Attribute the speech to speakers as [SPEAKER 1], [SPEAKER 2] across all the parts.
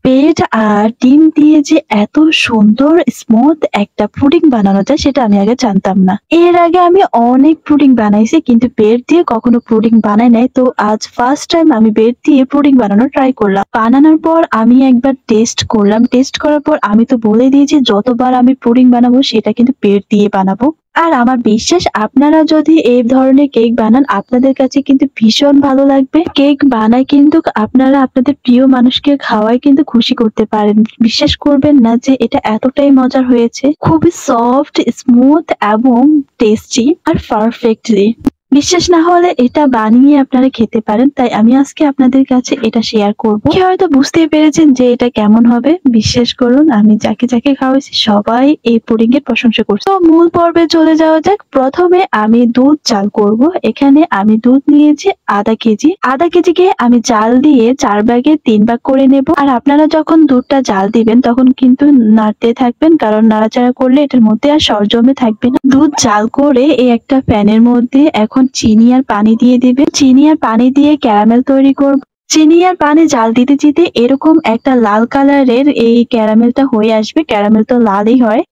[SPEAKER 1] Bread আর ডিম দিয়ে যে এত সুন্দর স্মুথ একটা পুডিং বানানো যায় সেটা আমি আগে জানতাম না। এর আগে আমি অনেক পুডিং বানাইছি কিন্তু ব্রেড দিয়ে কখনো পুডিং বানাই নাই। তো আজ ফার্স্ট টাইম আমি ব্রেড দিয়ে পুডিং বানানো ট্রাই করলাম। বানানোর পর আমি একবার টেস্ট করলাম। টেস্ট করার পর আমি তো বলে দিয়েছি যতবার আমি পুডিং বানাবো সেটা কিন্তু ব্রেড দিয়ে বানাবো। আর আমার বিশ্বাস আপনারা যদি এই ধরনের কেক বানান আপনাদের কাছে কিন্তু ভীষণ ভালো লাগবে। কেক বানায় কিন্তু আপনারা আপনাদের প্রিয় মানুষকে খাওয়ায় কিন্তু খুশি করতে পারেন। বিশ্বাস করবেন না যে এটা এতটাই মজার হয়েছে। খুবই সফট, স্মুথ এবং টেস্টি আর পারফেক্টলি। বিশ্বাস না হলে এটা বানিয়ে আপনারা খেতে পারেন। তাই আমি আজকে আপনাদের কাছে এটা শেয়ার করব। কেউ হয়তো বুঝতেই পেরেছেন যে এটা কেমন হবে। বিশ্বাস করুন আমি যাকে যাকে খাওয়াইছি সবাই এই পুডিং এর প্রশংসা করছে। তো মূল পর্বে চলে যাওয়া যাক। প্রথমে আমি দুধ জাল করব। এখানে আমি দুধ নিয়েছি আধা কেজি। আধা কেজিকে আমি জাল দিয়ে 4 ভাগে 3 ভাগ করে নেব। আর আপনারা যখন দুধটা জাল দিবেন তখন কিন্তু নাড়তে থাকবেন, কারণ নাড়াচাড়া করলে এটার মধ্যে আর সর জমে থাকবে না। দুধ জাল করে এই একটা প্যানের মধ্যে এখন চিনি আর পানি দিয়ে দিবেন। চিনি আর পানি দিয়ে ক্যারামেল তৈরি করব। চিনি আর পানি জাল দিতে দিতে এরকম একটা লাল কালারের এই ক্যারামেলটা হয়ে আসবে। ক্যারামেল তো লালই হয়।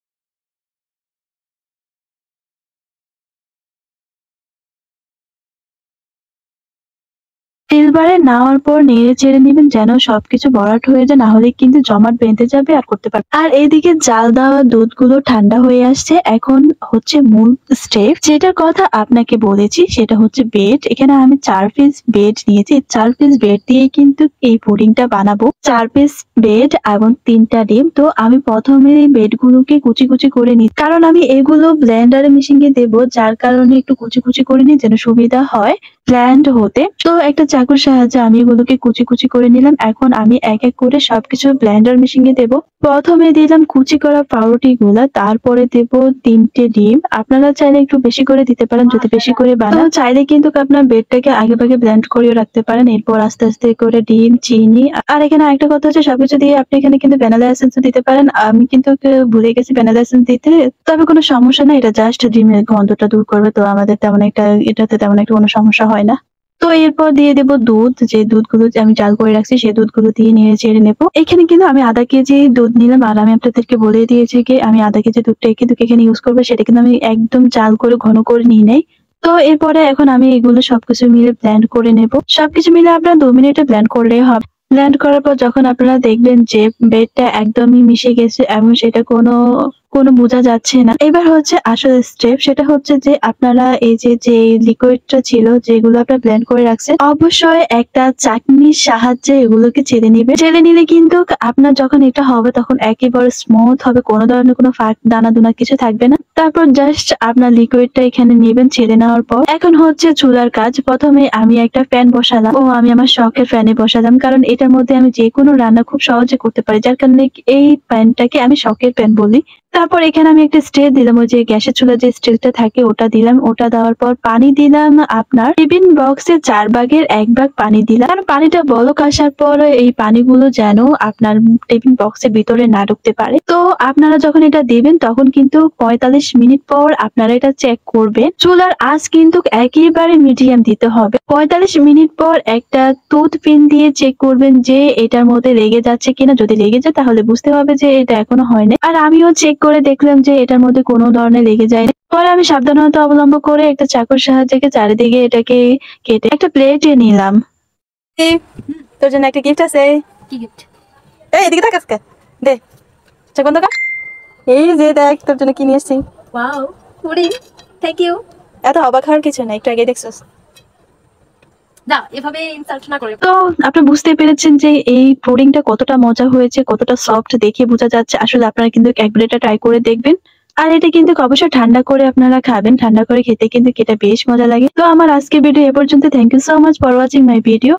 [SPEAKER 1] সিলভারে নেওয়ার পর নেড়ে চেড়ে নিবেন যেন সবকিছু ভরাট হয়ে যায়, না হলে কিন্তু জমাট বেঁধে যাবে আর করতে পারবে। আর এইদিকে জাল দেওয়া দুধগুলো ঠান্ডা হয়ে আসছে। এখন হচ্ছে মূল স্টেপ যেটার কথা আপনাকে বলেছি সেটা হচ্ছে ব্রেড। এখানে আমি 4 পিস ব্রেড নিয়েছি। 4 পিস ব্রেড দিয়ে কিন্তু এই পুডিংটা বানাবো। 4 পিস ব্রেড এবং 3টা ডিম। তো আমি প্রথমে এই ব্রেড গুলোকে কুচি কুচি করে নিই, কারণ আমি এগুলো ব্লেন্ডারে মেশিনে দেবো, যার কারণে একটু কুচি কুচি করে নিই যেন সুবিধা হয় ব্লেন্ড হতে। তো একটা চাকুর সাহায্যে আমি এগুলোকে কুচি কুচি করে নিলাম। এখন আমি এক এক করে সবকিছু ব্লেন্ডার মেশিনে দেব। প্রথমে দিলাম কুচি করা পাউরুটি গুলা, তারপরে দেব 3টে ডিম। আপনারা চাইলে একটু বেশি করে দিতে পারেন যদি বেশি করে বানান। চাইলে কিন্তু আপনার ব্রেডটাকে আগে ভাগে ব্লেন্ড করেও রাখতে পারেন। এরপর আস্তে আস্তে করে ডিম, চিনি। আর এখানে আরেকটা কথা হচ্ছে সবকিছু দিয়ে আপনি এখানে কিন্তু ভ্যানিলা এসেন্স দিতে পারেন। আমি কিন্তু ভুলে গেছি ভ্যানিলা এসেন্স দিতে, তবে কোনো সমস্যা না, এটা জাস্ট ডিমের গন্ধটা দূর করবে। তো আমাদের তেমন একটা এটাতে তেমন একটা কোনো সমস্যা হয় না। তো এরপর দিয়ে দেব দুধ। যে দুধগুলো আমি জাল করে রাখছি সেই দুধগুলো দিয়ে নেড়ে চেড়ে নেবো। এখানে কিন্তু আমি আধা কেজি দুধ নিলাম। আর আমি আপনাদেরকে বলে দিয়েছি কি আমি আধা কেজি দুধটা কিন্তু এখানে ইউজ করবো। সেটা কিন্তু আমি একদম জাল করে ঘন করে নিই নাই। তো এরপরে এখন আমি এগুলো সবকিছু মিলে ব্লেন্ড করে নেব। সবকিছু মিলে আপনার 2 মিনিটে ব্লেন্ড করলেই হবে। ব্লেন্ড করার পর যখন আপনারা দেখবেন যে ব্রেডটা একদমই মিশে গেছে এবং সেটা কোনো কোনো বোঝা যাচ্ছে না, এবার হচ্ছে আসল স্টেপ। সেটা হচ্ছে যে আপনারা এই যে লিকুইডটা ছিল যেগুলো আপনারা ব্লেন্ড করে রাখছেন, অবশ্যই একটা চাটনির সাহায্যে এগুলোকে চেলে নিবে। চেলে নিলে কিন্তু আপনার যখন এটা হবে তখন একেবারে স্মুথ হবে, কোনো ধরনের কোনো ফাঁক দানা দুনা কিছু থাকবে না। তারপর জাস্ট আপনার লিকুইডটা এখানে নেবেন চেলে নেওয়ার পর। এখন হচ্ছে চুলার কাজ। প্রথমে আমি একটা প্যান বসালাম। আমি আমার শখের প্যানে বসালাম, কারণ এটার মধ্যে আমি যে কোনো রান্না খুব সহজে করতে পারি, যার কারণে এই প্যানটাকে আমি শখের প্যান বলি। তারপর এখানে আমি একটা স্টিল দিলাম। ওই যে গ্যাসের চুলার যে স্টিলটা থাকে ওটা দিলাম। ওটা দেওয়ার পর পানি দিলাম আপনার টিফিন বক্সের 4 ভাগের 1 ভাগ পানি দিলাম। কারণ পানিটা বলক আসার পর এই পানিগুলো যেন আপনার টিফিন বক্সের ভিতরে না ঢুকতে পারে। তো আপনারা যখন এটা দিবেন তখন কিন্তু 45 মিনিট পর আপনারা এটা চেক করবেন। চুলার আঁচ কিন্তু একেবারে মিডিয়াম দিতে হবে। 45 মিনিট পর একটা টুথ পিন দিয়ে চেক করবেন যে এটার মধ্যে লেগে যাচ্ছে কিনা। যদি লেগে যায় তাহলে বুঝতে হবে যে এটা এখনো হয়নি। আর আমিও চেক করে দেখলাম যে এটার মধ্যে কোনো ধরনের লেগে যায়নি। পরে আমি সাবধানতা অবলম্বন করে একটা চাকুর সাহায্যে চারিদিকে এটাকে কেটে একটা প্লেটে নিলাম। তোর জন্য একটা গিফট আছে।
[SPEAKER 2] কি গিফট?
[SPEAKER 1] এই এদিকে তাকাস কে? দে চাকুন দেখা। এই যে দেখ তোর জন্য কি নিয়ে এসেছি।
[SPEAKER 2] Wow, pudding. Thank you.
[SPEAKER 1] এত অবাক হওয়ার কিছু না, একটু আগে দেখছস।
[SPEAKER 2] না, এভাবে ইনসাল্ট না করে।
[SPEAKER 1] তো আপনি বুঝতে পেরেছেন যে এই পুডিংটা কতটা মজা হয়েছে, কতটা সফট দেখে বোঝা যাচ্ছে। আসলে আপনারা কিন্তু একবার এটা ট্রাই করে দেখবেন। আর এটা কিন্তু অবশ্যই ঠান্ডা করে আপনারা খাবেন। ঠান্ডা করে খেতে কিন্তু এটা বেশ মজা লাগে। তো আমার আজকের ভিডিও এ পর্যন্ত। Thank you so much for watching my video.